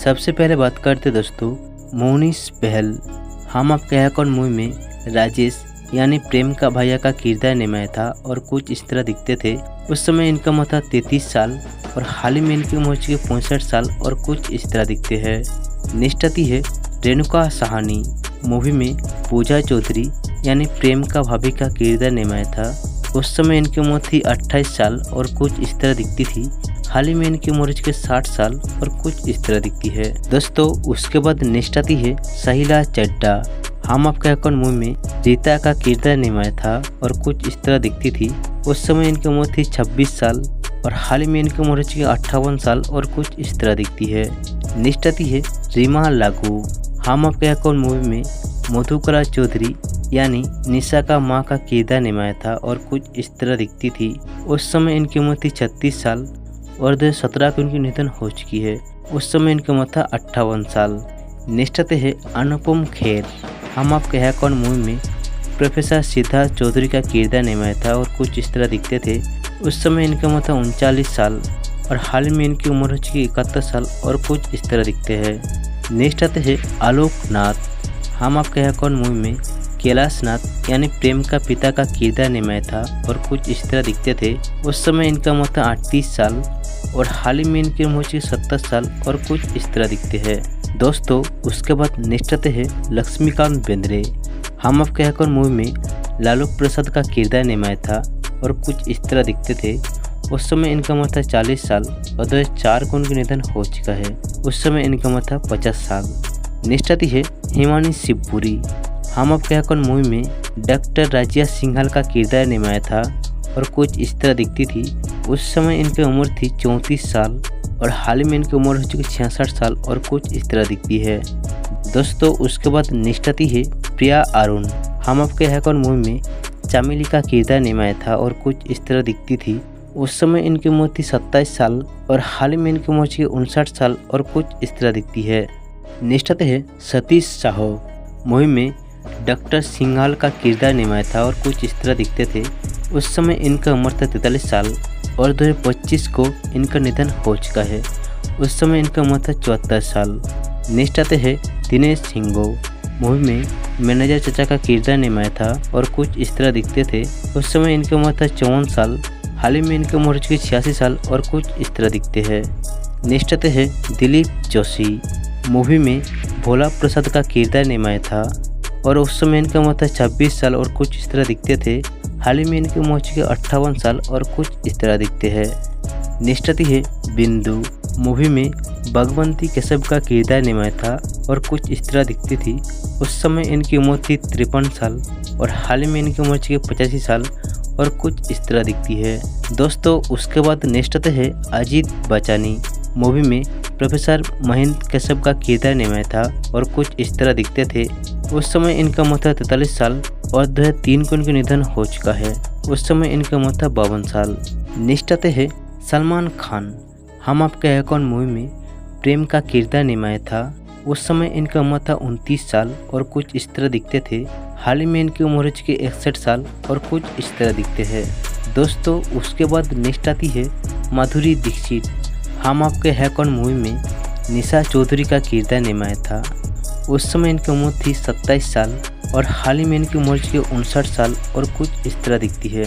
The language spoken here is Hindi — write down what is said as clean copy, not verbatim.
सबसे पहले बात करते दोस्तों मोनिश बहल। हम आपके यहाँ कौन मूवी में राजेश यानी प्रेम का भैया का किरदार निभाया था और कुछ इस तरह दिखते थे। उस समय इनका उम्र था 33 साल और हाल ही में इनकी उम्र हो चुकी 65 साल और कुछ इस तरह दिखते हैं। नेक्स्ट आती है रेणुका साहनी। मूवी में पूजा चौधरी यानी प्रेम का भाभी का किरदार निभाया था। उस समय इनकी उम्र थी 28 साल और कुछ इस तरह दिखती थी। हाल ही में इनकी उम्र हो चुकी 60 साल और कुछ इस तरह दिखती है। दोस्तों उसके बाद नेक्स्ट आती है साहिला चड्ढा। हम आपके अकाउंट मूवी में रीता का किरदार निभाया था और कुछ इस तरह दिखती थी। उस समय इनकी उम्र थी 26 साल और हाल ही में इनकी उम्र हो चुकी 58 साल और कुछ इस तरह दिखती है। नेक्स्ट आती है रीमा लागू। हम आपके अकाउंट मूवी में मधुकरा चौधरी यानी निशा का माँ का किरदार निभाया था और कुछ इस तरह दिखती थी। उस समय इनकी उम्र थी 36 साल और 2017 को इनकी निधन हो चुकी है। उस समय इनकी उम्र था 58 साल। नेक्स्ट आते हैं अनुपम खेर। हम आपके हैं कौन मूवी में प्रोफेसर सिद्धार्थ चौधरी का किरदार निभाया था और कुछ इस तरह दिखते थे। उस समय इनका उम्र था 39 साल और हाल में इनकी उम्र हो चुकी 71 साल और कुछ इस तरह दिखते हैं। नेक्स्ट आते हैं आलोक नाथ। हम आपके हैं कौन मूवी में कैलाश नाथ यानी प्रेम का पिता का किरदार निभाया था और कुछ इस तरह दिखते थे। उस समय इनका उम्र था 38 साल और हाल ही में इनकी उम्र हो चुकी 70 साल और कुछ इस तरह दिखते हैं। दोस्तों उसके बाद नेक्स्ट आते हैं लक्ष्मीकांत बेंद्रे। हम आपके यहाँ कौन मूवी में लालू प्रसाद का किरदार निभाया था और कुछ इस तरह दिखते थे। उस समय इनका उम्र था 40 साल और 2004 को उनका निधन हो चुका है। उस समय इनका उम्र था 50 साल। नेक्स्ट आती है हिमानी शिवपुरी। हम आपके यहाँ कौन मूवी में डॉक्टर राजिया सिंघाल का किरदार निभाया था और कुछ इस तरह दिखती थी। उस समय इनकी उम्र थी 34 साल और हाल ही में इनकी उम्र हो चुकी 66 साल और कुछ इस तरह दिखती है। दोस्तों उसके बाद नेक्स्ट आती है प्रिया अरुण। हम आपके यहाँ कौन मूवी में चामेली का किरदार निभाया था और कुछ इस तरह दिखती थी। उस समय इनकी उम्र थी 27 साल और हाल ही में इनकी उम्र हो चुकी 59 साल और कुछ इस तरह दिखती है। नेक्स्ट आते हैं सतीश साहू। मूवी में डॉक्टर सिंघाल का किरदार निभाया था और कुछ इस तरह दिखते थे। उस समय इनका उम्र था 43 साल और 2025 को इनका निधन हो चुका है। उस समय इनका उम्र था 74 साल। नेक्स्ट आते हैं दिनेश हिंगो। मूवी में मैनेजर चाचा का किरदार निभाया था और कुछ इस तरह दिखते थे। उस समय इनकी उम्र था 54 साल। हाल ही में इनकी उम्र हो चुकी 86 साल और कुछ इस तरह दिखते हैं। नेक्स्ट आते हैं दिलीप जोशी। मूवी में भोला प्रसाद का किरदार निभाया था और उस समय इनका उम्र था 26 साल और कुछ इस तरह दिखते थे। हाल ही में इनकी उम्र हो चुकी 58 साल और कुछ इस तरह दिखते हैं। नेक्स्ट आती है बिंदु। मूवी में भगवंती केशव का किरदार निभाया था और कुछ इस तरह दिखती थी। उस समय इनकी उम्र थी 53 साल और हाल ही में इनकी उम्र हो चुकी 85 साल और कुछ इस तरह दिखती है। दोस्तों उसके बाद नेक्स्ट आते हैं अजीत बचानी। मूवी में प्रोफेसर महेंद्र केशव का किरदार निभाया था और कुछ इस तरह दिखते थे। उस समय इनका उम्र था 43 साल और 2003 को इनका निधन हो चुका है। उस समय इनका उम्र था 52 साल। नेक्स्ट आते हैं सलमान खान। हम आपके हैं कौन मूवी में प्रेम का किरदार निभाया था। उस समय इनका उम्र था 29 साल और कुछ इस तरह दिखते थे। हाल ही में इनकी उम्र हो चुकी 61 साल और कुछ इस तरह दिखते हैं। दोस्तों उसके बाद नेक्स्ट आती है माधुरी दीक्षित। हम आपके हैं कौन मूवी में निशा चौधरी का किरदार निभाया था। उस समय इनकी उम्र थी 27 साल और हाल ही में इनकी उम्र हो चुकी 59 साल और कुछ इस तरह दिखती है।